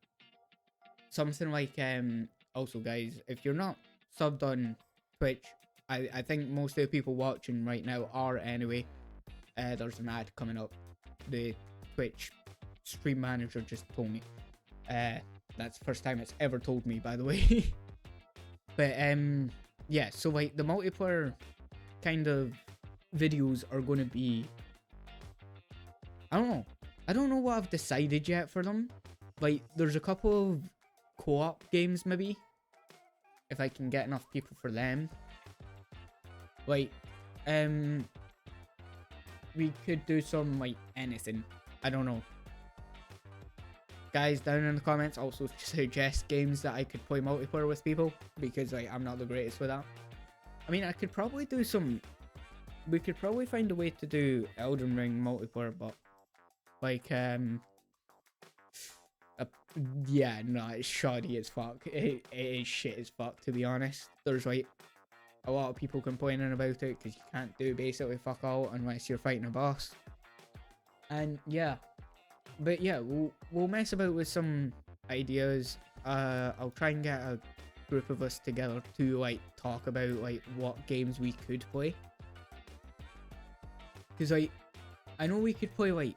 something like, also guys, if you're not subbed on Twitch, I think most of the people watching right now are anyway. There's an ad coming up. The Twitch stream manager just told me. That's the first time it's ever told me, by the way. But yeah, so like the multiplayer kind of videos are going to be, I don't know what I've decided yet for them. Like, there's a couple of co-op games maybe, if I can get enough people for them. Like, we could do some like anything, I don't know. Guys down in the comments also suggest games that I could play multiplayer with people, because like I'm not the greatest with that. I mean, I could probably do some, we could probably find a way to do Elden Ring multiplayer, but like yeah, no, it's shoddy as fuck. It is shit as fuck, to be honest. There's like a lot of people complaining about it because you can't do basically fuck all unless you're fighting a boss. And yeah, but yeah, we'll mess about with some ideas. I'll try and get a group of us together to like talk about like what games we could play, because like I know we could play like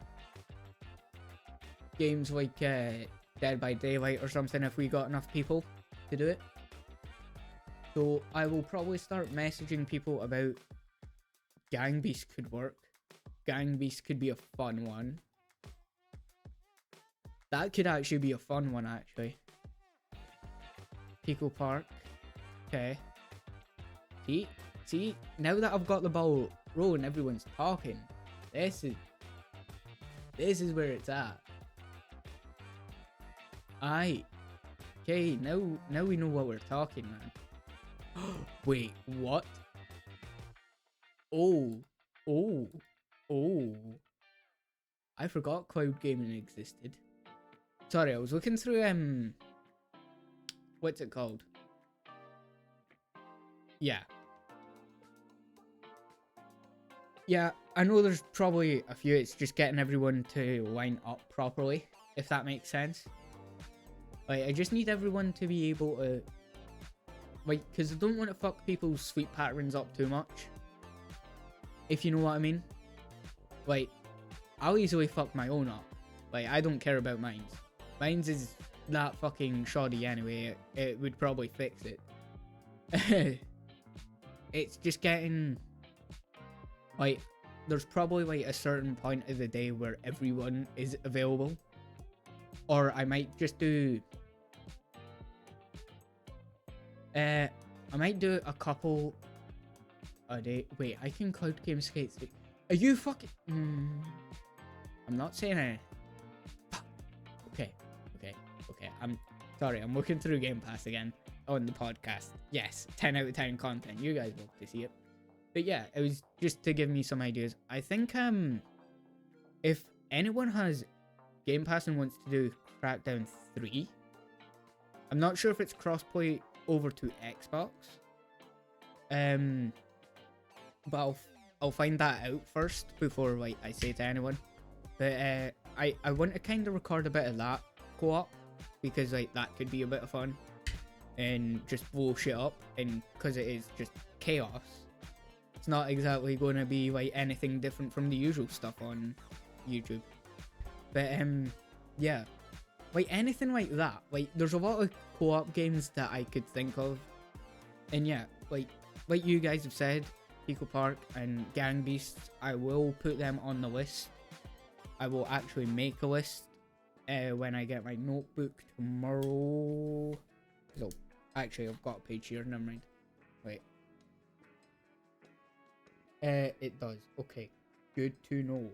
games like Dead by Daylight or something if we got enough people to do it. So I will probably start messaging people about Gang Beast. Could work. Gang Beast could be a fun one. That could actually be a fun one, actually. Pico Park. Okay. See, now that I've got the ball rolling, everyone's talking. This This is where it's at. Aye. Okay, now we know what we're talking, man. Wait, what? Oh. I forgot cloud gaming existed. Sorry, I was looking through what's it called? Yeah. Yeah, I know there's probably a few. It's just getting everyone to line up properly, if that makes sense. Like, I just need everyone to be able to, like, because I don't want to fuck people's sleep patterns up too much. If you know what I mean. Like, I'll easily fuck my own up. Like, I don't care about mine's. Mine's is that fucking shoddy anyway. It would probably fix it. It's just getting, like, there's probably like a certain point of the day where everyone is available. Or I might just do, I might do a couple a day. Wait, I can cloud game skate. Are you fucking? I'm not saying it. Okay. I'm sorry. I'm looking through Game Pass again on the podcast. Yes, 10 out of 10 content. You guys love to see it. But yeah, it was just to give me some ideas. I think if anyone has Game Pass and wants to do Crackdown 3, I'm not sure if it's crossplay over to Xbox. But I'll find that out first before like I say to anyone. But I want to kind of record a bit of that co-op because like that could be a bit of fun and just blow shit up, and because it is just chaos. It's not exactly going to be like anything different from the usual stuff on YouTube. But yeah, like anything like that. Like there's a lot of co-op games that I could think of, and yeah, like you guys have said, Pico Park and Gang Beasts, I will put them on the list. I will actually make a list when I get my notebook tomorrow. So actually, I've got a page here. Never mind. Wait. It does. Okay. Good to know.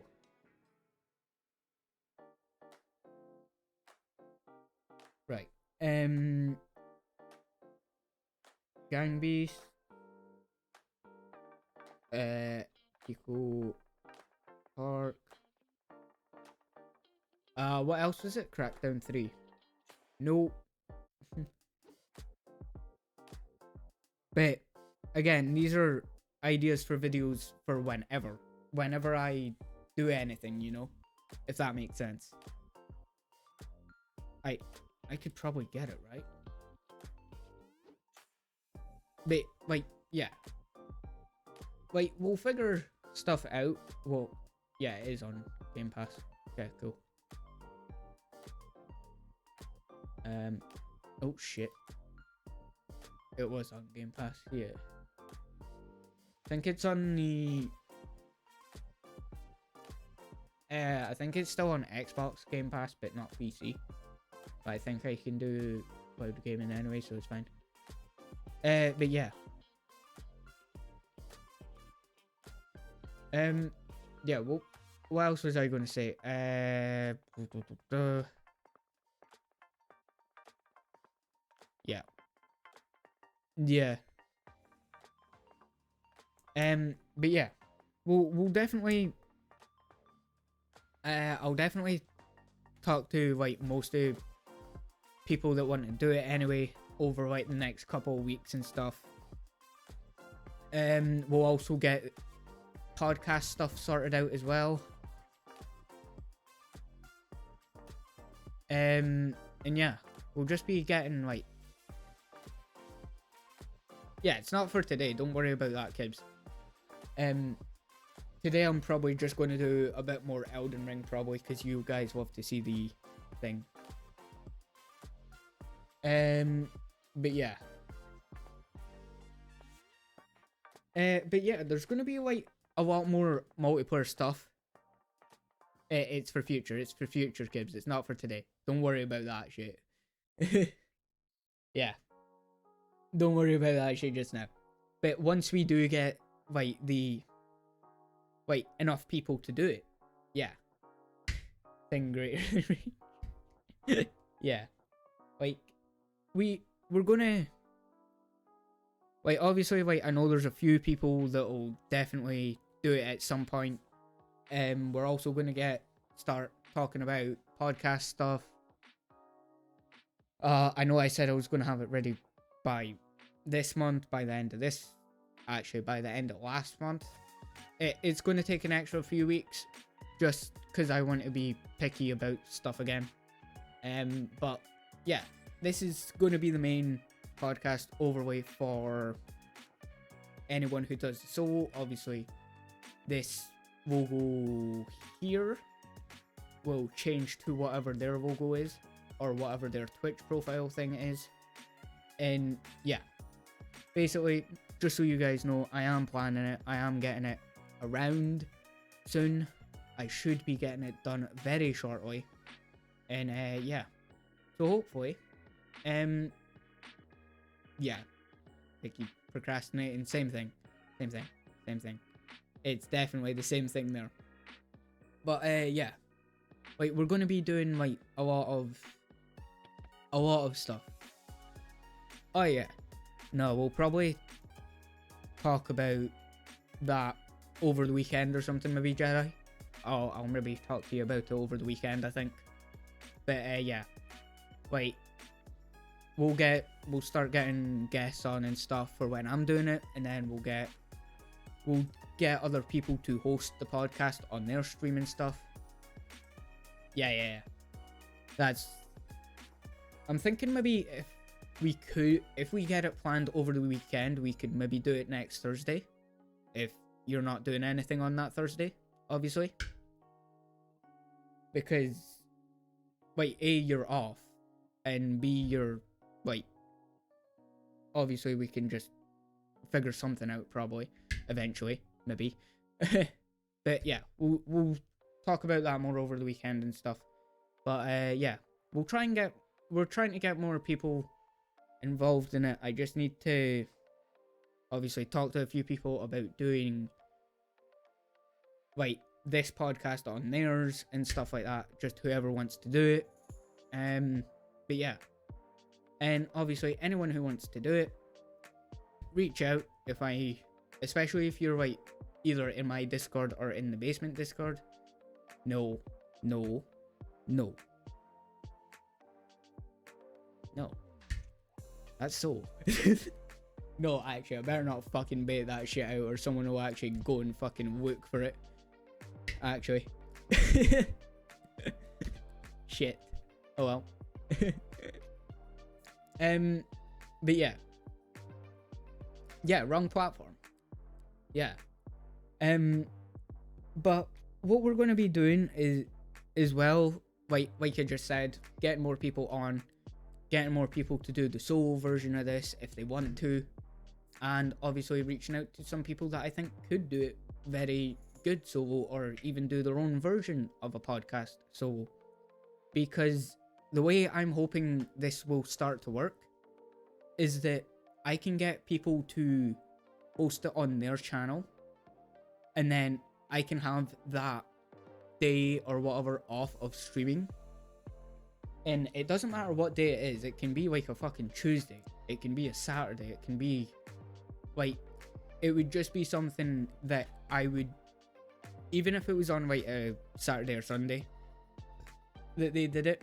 Right. Gang Beast. Pico Park. What else was it? Crackdown 3. Nope. But again, these are ideas for videos for whenever I do anything, you know, if that makes sense. I could probably get it, right? But like, yeah, like we'll figure stuff out. Well, yeah, it is on Game Pass. Okay, cool. Oh shit, it was on Game Pass. Yeah, I think it's on the I think it's still on Xbox Game Pass, but not PC. But I think I can do cloud gaming anyway, so it's fine. But yeah. Yeah, well, what else was I going to say? Yeah. Yeah. But yeah, we'll definitely I'll definitely talk to like most of people that want to do it anyway over like the next couple of weeks and stuff. We'll also get podcast stuff sorted out as well. And yeah, we'll just be getting like, yeah, it's not for today, don't worry about that, kids. Today I'm probably just going to do a bit more Elden Ring, probably because you guys love to see the thing. But yeah. But yeah, there's going to be like a lot more multiplayer stuff. It's for future. It's for future, kids. It's not for today. Don't worry about that shit. Yeah. Don't worry about that shit just now. But once we do get like enough people to do it, yeah, thing greater. Yeah, like we're gonna, like, obviously, like, I know there's a few people that will definitely do it at some point. We're also gonna start talking about podcast stuff. I know I said I was gonna have it ready by this month, by the end of last month. It's gonna take an extra few weeks, just because I want to be picky about stuff again. But yeah, this is gonna be the main podcast overlay for anyone who does the solo. Obviously, this logo here will change to whatever their logo is, or whatever their Twitch profile thing is. And yeah, basically, just so you guys know, I am planning it. I am getting it around soon. I should be getting it done very shortly. And yeah, so hopefully, yeah, I keep procrastinating. Same thing. It's definitely the same thing there. But yeah, like, we're gonna be doing like a lot of stuff. Oh yeah, no, we'll probably talk about that over the weekend or something, maybe, Jedi. I'll maybe talk to you about it over the weekend, I think. But yeah, like, we'll start getting guests on and stuff for when I'm doing it, and then we'll get other people to host the podcast on their stream and stuff. Yeah. I'm thinking maybe if we get it planned over the weekend, we could maybe do it next Thursday. If you're not doing anything on that Thursday, obviously. Because, like, A, you're off, and B, you're, like, obviously we can just figure something out probably, eventually, maybe. But yeah, we'll talk about that more over the weekend and stuff. But yeah, we're trying to get more people involved in it. I just need to obviously talk to a few people about doing, like, this podcast on theirs and stuff like that. Just whoever wants to do it. But yeah, and obviously anyone who wants to do it, reach out. Especially if you're, like, either in my Discord or in the basement Discord. No. That's so. No, actually, I better not fucking bait that shit out, or someone will actually go and fucking look for it. Actually. Shit. Oh well. But yeah. Yeah, wrong platform. Yeah. But what we're going to be doing is well, like I just said, getting more people on, getting more people to do the solo version of this if they want to, and obviously reaching out to some people that I think could do it very good solo, or even do their own version of a podcast solo. Because the way I'm hoping this will start to work is that I can get people to post it on their channel, and then I can have that day or whatever off of streaming. And it doesn't matter what day it is. It can be like a fucking Tuesday. It can be a Saturday. It can be, like, it would just be something that I would, even if it was on, like, a Saturday or Sunday that they did it,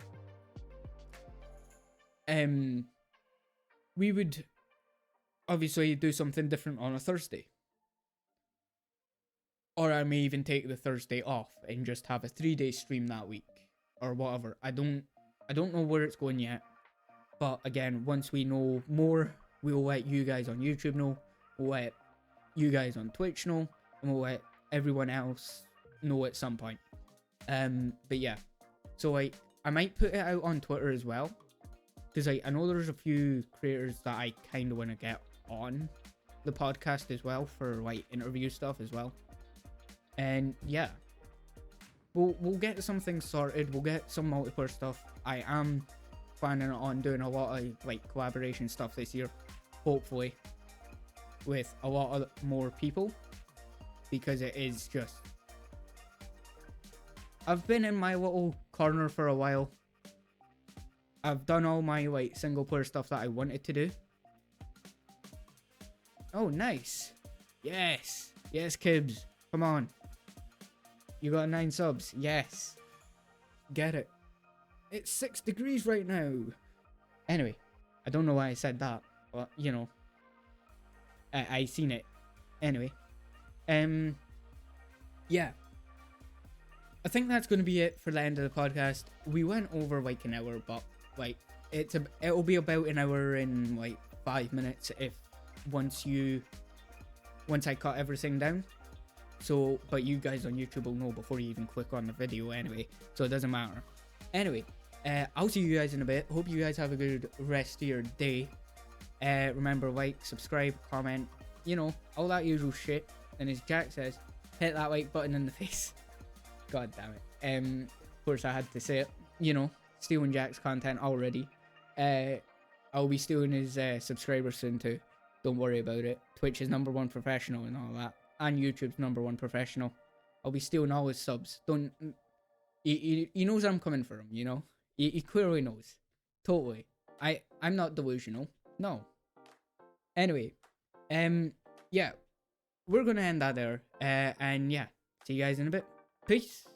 we would obviously do something different on a Thursday. Or I may even take the Thursday off and just have a 3-day stream that week, or whatever. I don't know where it's going yet. But again, once we know more, we'll let you guys on YouTube know. We'll let you guys on Twitch know, and we'll let everyone else know at some point. But yeah, so, like, I might put it out on Twitter as well, because, like, I know there's a few creators that I kind of want to get on the podcast as well for, like, interview stuff as well. And yeah, we'll get something sorted. We'll get some multiplayer stuff. I am planning on doing a lot of, like, collaboration stuff this year, hopefully, with a lot of more people, because it is just, I've been in my little corner for a while. I've done all my like single player stuff that I wanted to do. Oh, nice. Yes. Yes, Kibs. Come on. You got 9 subs. Yes. Get it. It's 6 degrees right now. Anyway, I don't know why I said that, but you know, I seen it. Anyway, yeah. I think that's going to be it for the end of the podcast. We went over like an hour, but like it'll be about an hour in like 5 minutes if once I cut everything down. So, but you guys on YouTube will know before you even click on the video anyway, so it doesn't matter. Anyway, I'll see you guys in a bit. Hope you guys have a good rest of your day. Remember, like, subscribe, comment, you know, all that usual shit. And as Jack says, hit that like button in the face. God damn it. Of course I had to say it. You know, stealing Jack's content already. I'll be stealing his subscribers soon too. Don't worry about it. Twitch is #1 professional and all that. And YouTube's #1 professional. I'll be stealing all his subs. Don't... He knows I'm coming for him, you know? He clearly knows. Totally. I'm not delusional. No. Anyway. Yeah. We're gonna end that there. And yeah. See you guys in a bit. Peace.